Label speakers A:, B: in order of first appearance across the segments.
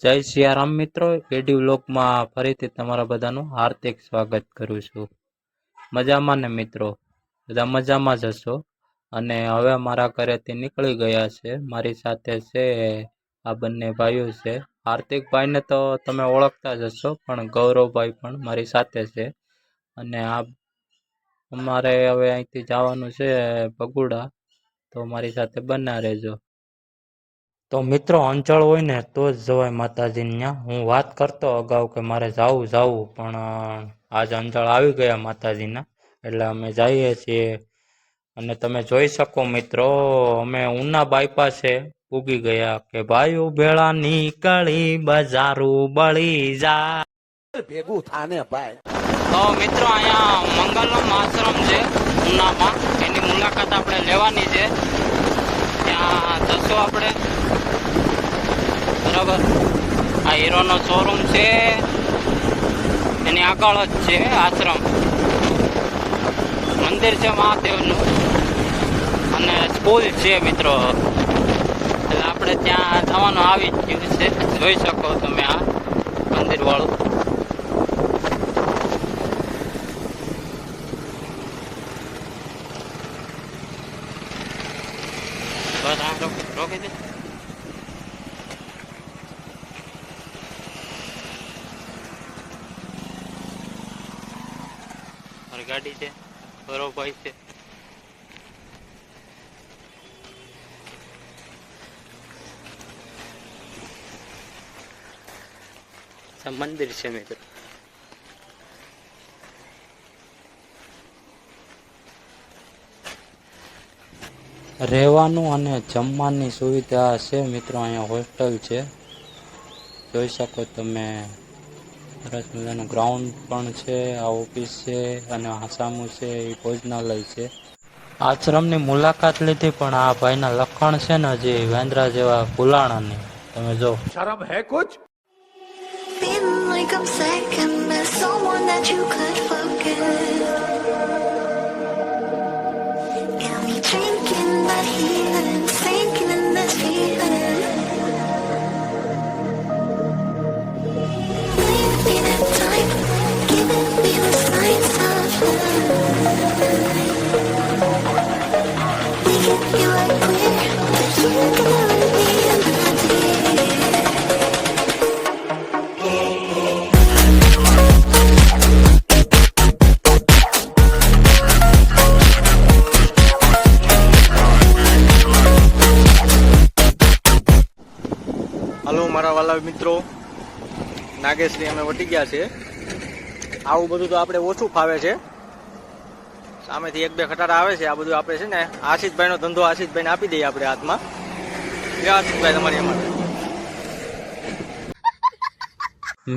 A: જય સિયારામ મિત્રો, એડી વ્લોગમાં ફરીથી તમારા બધાનું હાર્દિક સ્વાગત કરું છું. મજામાં ને મિત્રો? બધા મજામાં જ હશો. અને હવે મારા ઘરેથી નીકળી ગયા છે. મારી સાથે છે આ બંને ભાઈઓ છે. હાર્દિકભાઈને તો તમે ઓળખતા જ હશો, પણ ગૌરવભાઈ પણ મારી સાથે છે. અને આ અમારે હવે અહીંથી જવાનું છે બગુડા, તો મારી સાથે બના રહેજો. તો મિત્રો અંચળ હોય ને તો જ જવાય માતાજીને ત્યાં. હું વાત કરતો અગાઉ કે મારે જાવું પણ આજ અંચળ આવી ગયા માતાજીના, એટલે અમે જઈએ છીએ. અને તમે જોઈ શકો મિત્રો, અમે ઉના બાયપાસે ઉગી ગયા કે ભાઈઓ ભેળા નીકળી બજારું બળી જા
B: ભેગું થાને ભાઈ.
A: તો મિત્રો અહીંયા મંગલમ આશ્રમ છે ઉનામાં, એની મુલાકાત આપણે લેવાની છે. ત્યાં જશું આપણે, બરાબર. આ હીરોનો શોરૂમ છે, એની આગળ જ છે આશ્રમ. મંદિર છે મહાદેવનું અને સ્કૂલ છે મિત્રો. એટલે આપણે ત્યાં જવાનું આવી જ ગયું છે, જોઈ શકો તમે આ મંદિર વાળું. બસ આ રોકી દે. મારી ગાડી છે, ગૌરવભાઈ છે. મંદિર છે મિત્રો. રહેવાનું અને જમવાની સુવિધા છે મિત્રો. અહીંયા હોસ્ટેલ છે, જોઈ શકો તમે. સરસ મજાનું ગ્રાઉન્ડ પણ છે, આ ઓફિસ છે અને આસામું છે એ ભોજનાલય છે. આશ્રમની મુલાકાત લીધી, પણ આ ભાઈના લખણ છે ને હજી વેન્દ્રા જેવા ભૂલાણાની. તમે જો
B: શરમ હે કુછ?
C: Feeling like I'm second best, someone that you could forget. Got me drinking that healing, sinking in this feeling. Leave me that time, giving me the signs of love. Making you like clear that you can never be empty.
D: હાલો મારા વાલા મિત્રો, નાગેશ્રી અમે વટી ગયા છે. આવું બધું તો આપણે ઓછું ફાવે છે. સામેથી એક બે ખટારા આવે છે. આ બધું આપણે છે ને આશિષભાઈનો ધંધો આશિષભાઈને આપી દઈએ આપણે હાથમાં. આશિષભાઈ તમારી અમારે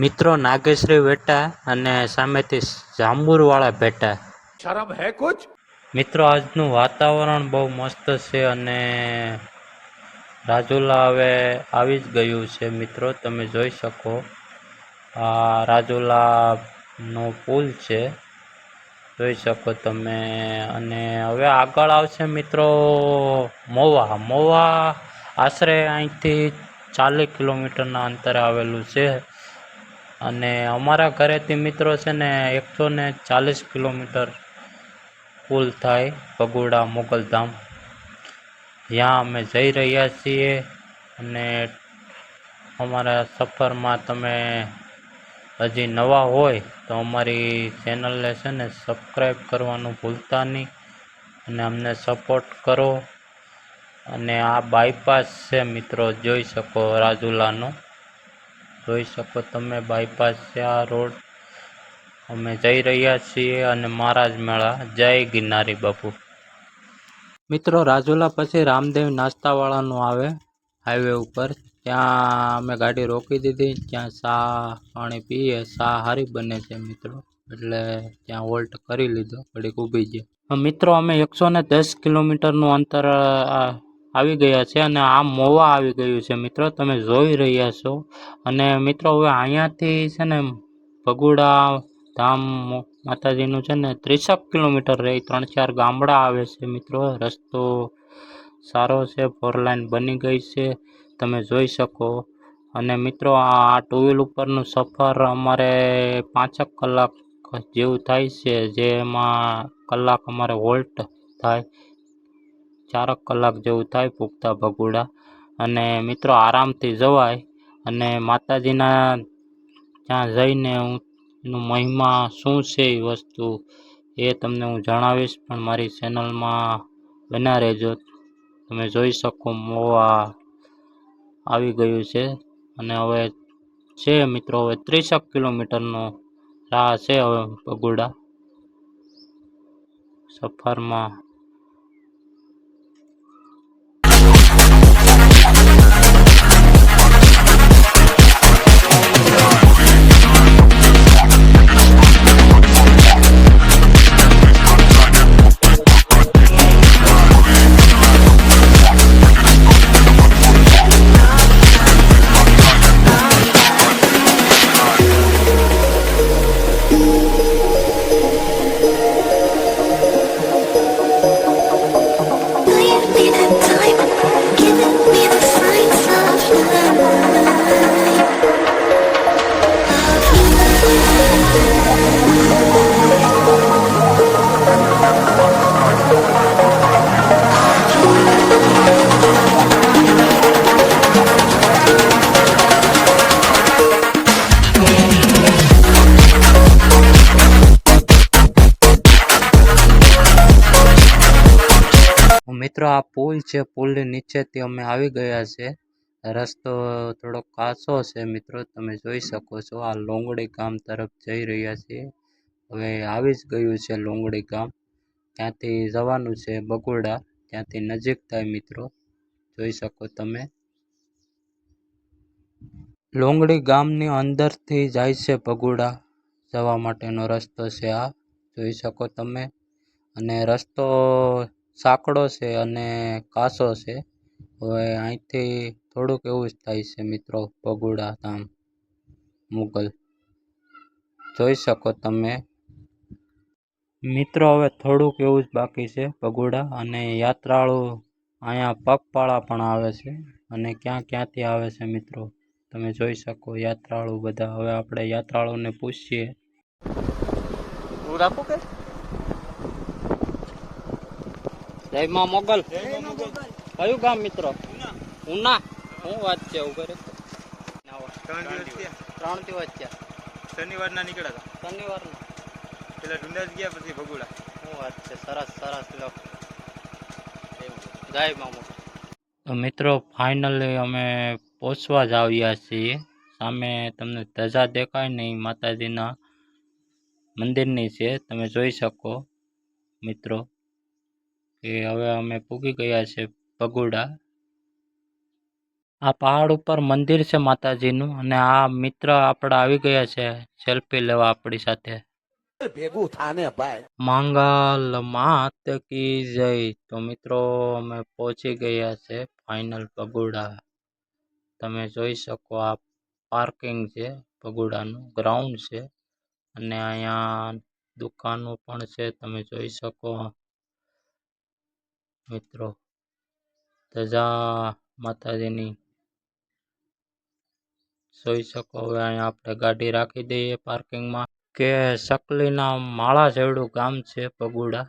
A: મિત્રો નાગેશ્રી બેટા અને સામેથી જાંબુર વાળા બેટા.
B: શરમ હે કુછ?
A: મિત્રો આજનું વાતાવરણ બહુ મસ્ત છે અને રાજુલા હવે આવી જ ગયું છે મિત્રો. તમે જોઈ શકો આ રાજુલાનો પુલ છે, જોઈ શકો તમે. અને હવે આગળ આવશે મિત્રો મોવા. આશરે અહીંથી 40 કિલોમીટરના અંતરે આવેલું છે. અને અમારા ઘરેથી મિત્રો છે ને 140 કિલોમીટર પુલ થાય બગુડા મોગલધામ. ત્યાં અમે જઈ રહ્યા છીએ. અને અમારા સફરમાં તમે હજી નવા હોય તો અમારી ચેનલને છે ને સબસ્ક્રાઈબ કરવાનું ભૂલતા નહીં અને અમને સપોર્ટ કરો. અને આ બાયપાસ છે મિત્રો, જોઈ શકો રાજુલાનો, જોઈ શકો તમે બાયપાસ છે આ રોડ. અમે જઈ રહ્યા છીએ અને મહારાજ મેળા. જય ગિરનારી બાપુ. મિત્રો રાજુલા પછી રામદેવ નાસ્તાવાળાનું આવે હાઈવે ઉપર. ત્યાં અમે ગાડી રોકી દીધી. ત્યાં ચા પાણી પીએ. ચા સારી બને છે મિત્રો, એટલે ત્યાં હોલ્ટ કરી લીધો, ઘડીક ઊભી ગયા. મિત્રો અમે 110 કિલોમીટરનું અંતર આવી ગયા છે અને આ મોવા આવી ગયું છે મિત્રો, તમે જોઈ રહ્યા છો. અને મિત્રો હવે અહીંયાથી છે ને ભગુડા ધામ માતાજીનું છે ને 30 કિલોમીટર રહે. 3-4 ગામડા આવે છે મિત્રો. રસ્તો સારો છે, 4 લાઈન બની ગઈ છે, તમે જોઈ શકો. અને મિત્રો આ ટુ વ્હીલ ઉપરનું સફર અમારે 5 કલાક જેવું થાય છે, જેમાં કલાક અમારે હોલ્ટ થાય, 4 કલાક જેવું થાય પૂગતા ભગુડા. અને મિત્રો આરામથી જવાય અને માતાજીના ત્યાં જઈને એનું મહિમા શું છે એ વસ્તુ એ તમને હું જણાવીશ, પણ મારી ચેનલમાં બના રહેજો. તમે જોઈ શકો મોવા આવી ગયું છે અને હવે છે મિત્રો, હવે 30 કિલોમીટરનો રાહ છે હવે Bhaguda સફરમાં.
C: Will you be that time, giving me the signs of
A: મિત્રો આ પુલ છે, પુલની નીચેથી અમે આવી ગયા છે. રસ્તો થોડો કાચો છે મિત્રો, તમે જોઈ શકો છો. આ લોંગડી ગામ તરફ જઈ રહ્યા છીએ. હવે આવી જ ગયું છે લોંગડી ગામ, ત્યાંથી જવાનું છે ભગુડા, ત્યાંથી નજીક થાય મિત્રો, જોઈ શકો તમે. લોંગડી ગામની અંદરથી જાય છે ભગુડા જવા માટેનો રસ્તો છે આ, જોઈ શકો તમે. અને રસ્તો સાંકડો છે અને કાચો છે. હવે અહીંથી થોડુંક એવું જ થાય છે મિત્રો ભગુડા ધામ મુગલ, જોઈ શકો તમે. મિત્રો હવે થોડુંક એવું જ બાકી છે ભગુડા. અને યાત્રાળુ અહીંયા પગપાળા પણ આવે છે અને ક્યાં ક્યાંથી આવે છે મિત્રો, તમે જોઈ શકો યાત્રાળુ બધા. હવે આપણે યાત્રાળુને પૂછીએ.
D: હું રાખું કે
A: જય માં મોગલ. કયું ગામ મિત્રો? ઉના. શું વાત છે? ઉભા રહો. 3 દિવસ થયા.
D: શનિવારના નીકળ્યા હતા.
A: શનિવારના
D: પેલા ડુંડાસ ગયા, પછી ભગુડા.
A: શું વાત છે? સરસ સરસ લો. જય મામો. તો મિત્રો ફાઇનલી અમે પહોંચવા જ આવ્યા છીએ. સામે તમને ધજા દેખાય ને એ માતાજીના મંદિરની છે, તમે જોઈ શકો મિત્રો. કે હવે અમે પૂગી ગયા છે ભગુડા. આ પહાડ ઉપર મંદિર છે માતાજીનું. અને આ મિત્ર આપણા આવી ગયા છે સેલ્ફી લેવા આપણી સાથે.
B: ભેગું થાને ભાઈ.
A: મંગલ માત કી જય. તો મિત્રો અમે પહોંચી ગયા છે ફાઇનલ ભગુડા. તમે જોઈ શકો આ પાર્કિંગ છે, ભગુડાનું ગ્રાઉન્ડ છે. અને અહીંયા દુકાનો પણ છે, તમે જોઈ શકો મિત્રો. ધજા માતાજીની જોઈ શકો. હવે અહીંયા આપણે ગાડી રાખી દઈએ પાર્કિંગમાં. કે સકલીના માળા જેવડું ગામ છે ભગુડા,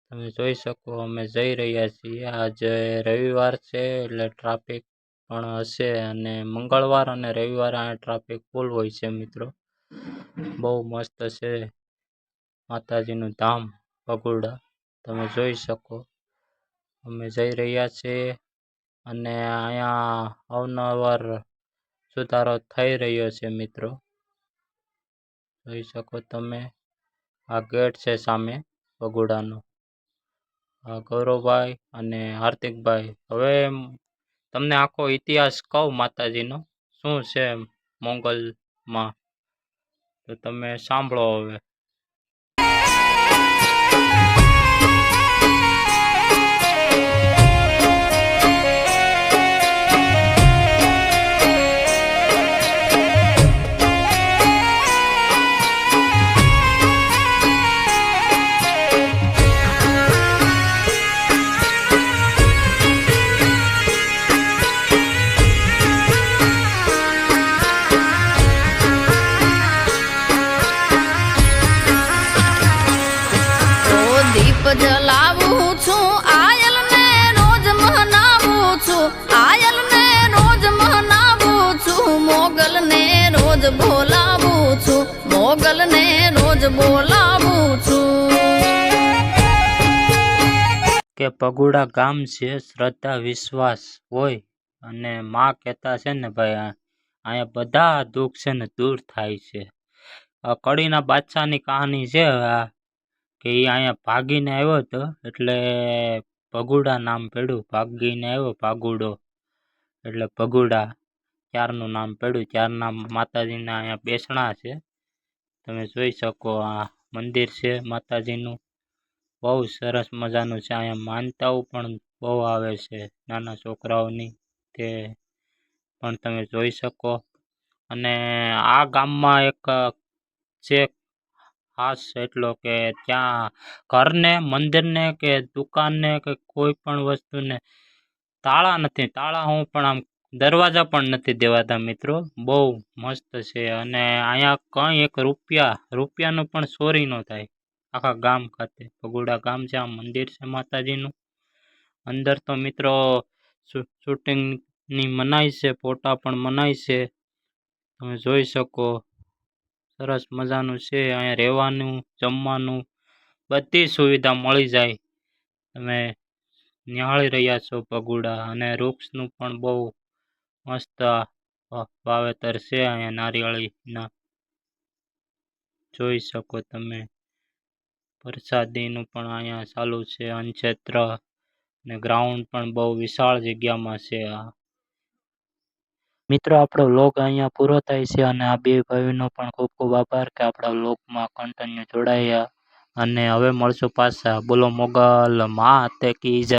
A: તમે જોઈ શકો. અમે જઈ રહ્યા છીએ. આજે રવિવાર છે એટલે ટ્રાફિક પણ હશે, અને મંગળવાર અને રવિવારે અહીંયા ટ્રાફિક ફૂલ હોય છે મિત્રો. બહુ મસ્ત છે માતાજીનું ધામ ભગુડા, તમે જોઈ શકો. અમે જઈ રહ્યા છીએ અને અહીંયા અવનવર સુધારો થઈ રહ્યો છે મિત્રો, જોઈ શકો તમે. આ ગેટ છે સામે ભગુડાનો. ગૌરવભાઈ અને હાર્દિકભાઈ. હવે તમને આખો ઇતિહાસ કહું માતાજીનો શું છે મોંગલમાં, તો તમે સાંભળો હવે.
E: જ બોલાવું છું.
A: કે પગુડા ગામ છે, શ્રદ્ધા વિશ્વાસ હોય અને માં કહેતા છે ને ભાઈ અહીંયા બધા દુઃખ છે ને દૂર થાય છે. આ કડીના બાદશાહની કહાની છે આ કે એ અહીંયા ભાગીને આવ્યો હતો એટલે ભગુડા નામ પડ્યું. ભાગીને આવ્યો ભાગુડો એટલે ભગુડા ત્યારનું નામ પડ્યું. ત્યારના માતાજીના અહીંયા બેસણા છે, તમે જોઈ શકો. આ મંદિર છે માતાજીનું, બહુ સરસ મજાનું છે. અહીંયા માનતાઓ પણ બહુ આવે છે નાના છોકરાઓની, તે પણ તમે જોઈ શકો. અને આ ગામમાં એક છે ખાસ એટલો કે ત્યાં ઘરને, મંદિરને કે દુકાનને કે કોઈ પણ વસ્તુને તાળા નથી. તાળા હું પણ આમ દરવાજા પણ નથી દેવાતા મિત્રો, બહુ મસ્ત છે. અને અહીંયા કંઈ એક રૂપિયાનું પણ ચોરી ન થાય આખા ગામ ખાતે. ભગુડા ગામ છે, આ મંદિર છે માતાજીનું. અંદર તો મિત્રો શૂટિંગની મનાઈ છે, ફોટા પણ મનાઈ છે, તમે જોઈ શકો. સરસ મજાનું છે. અહીંયા રહેવાનું, જમવાનું બધી સુવિધા મળી જાય. તમે નિહાળી રહ્યા છો ભગુડા. અને વૃક્ષનું પણ બહુ મસ્ત વાવેતર છે અહીંયા નારિયેળીના, જોઈ શકો તમે. પ્રસાદીનું પણ અહીંયા ચાલુ છે, અન્નક્ષેત્ર ને ગ્રાઉન્ડ પણ બહુ વિશાળ જગ્યામાં છે. આ મિત્રો આપણો વ્લોગ અહીંયા પૂરો થાય છે અને આ બે ભાઈનો પણ ખૂબ ખૂબ આભાર કે આપણા વ્લોગમાં કન્ટિન્યુ જોડાયા. અને હવે મળશું પાછા. બોલો મોગલ માતે કી જય.